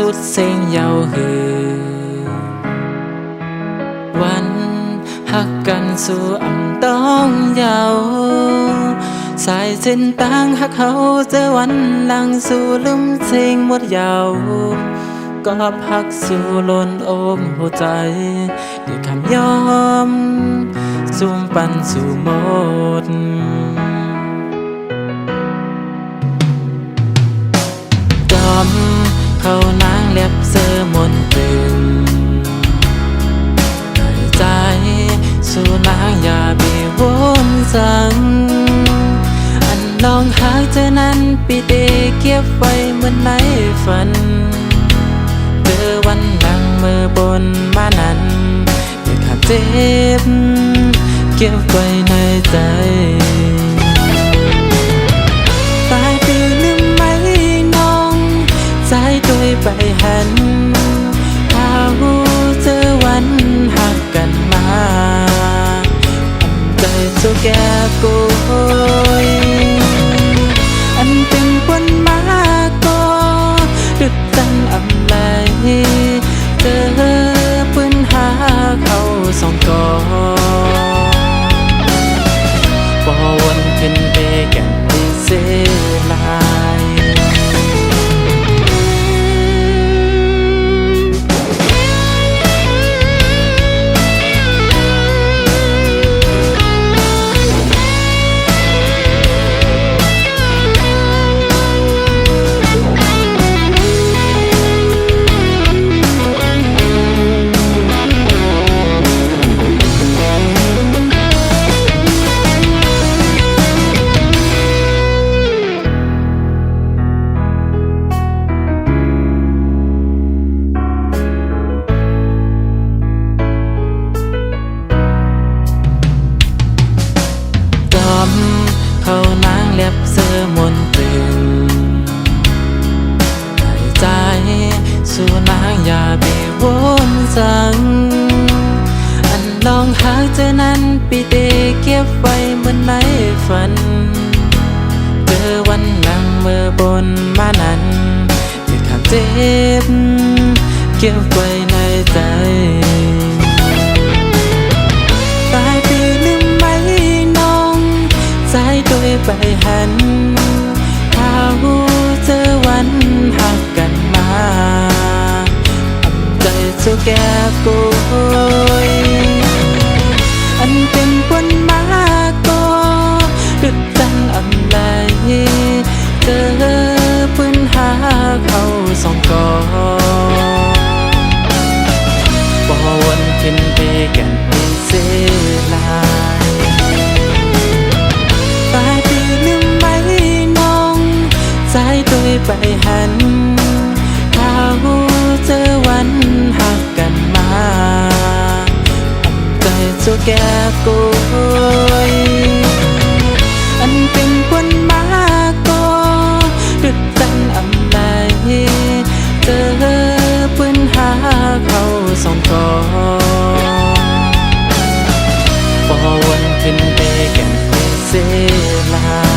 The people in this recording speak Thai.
สุดเสียงยาวหือวันหักกันสู่อำต้องยาวสายเส้นต่างหักเขาเจอวันหลังสู่ลืมเสียงหมดยาวก็พักสู่ล้นโอมหัวใจด้วยคำยอมซุ่มปันสู่หมดจอมเขานางเล็บเสื้อมนตึงใจสู่นางอย่าไปวนจังอันลองหากเธอนั้นปีเดเก็บไว้เหมือนในฝันเจอวันนั่งมือบนมานั้นด้วยขาเจ็บเก็บไว้ในใจตายไปลืมไหมน้องใจตัวไปหันถ้าหูเจอวันหักกันมาใจจะแก่กูอันเป็นคนมาก็ดึกตั้งอำไลเจอปืนหาเขาสองก่อพอวนขึ้นไปกันที่เสียลายเขานางเล็บเสื้อมนตึงใจสู่นางอย่าไปวนจังอันลองหากเธอนั้นปีเดเก็บไว้เหมือนในฝันเจอวันนั่งมือบนมานั้นด้วยคำเจ็บเก็บไว้ในใจตายไปลืมไหมน้องใจตัวไปหันถ้าหูเจอวันหักกันมาใจจะแก่กูอันเป็นคนมาก็ดึกจังอำไลเจอปืนหาเขาสองก่อพอวนขึ้นไปกันเป็นเสียลายตายไปลืมไหมน้องใจตัวไปหันถ้าหูเจอวันหักกันมาใจจะแก่กูอันเป็นคนมาก็ดึกจังอำไลเจอปืนหาเขาสองก่อพอวนขึ้นไปกันเป็นเสียลาย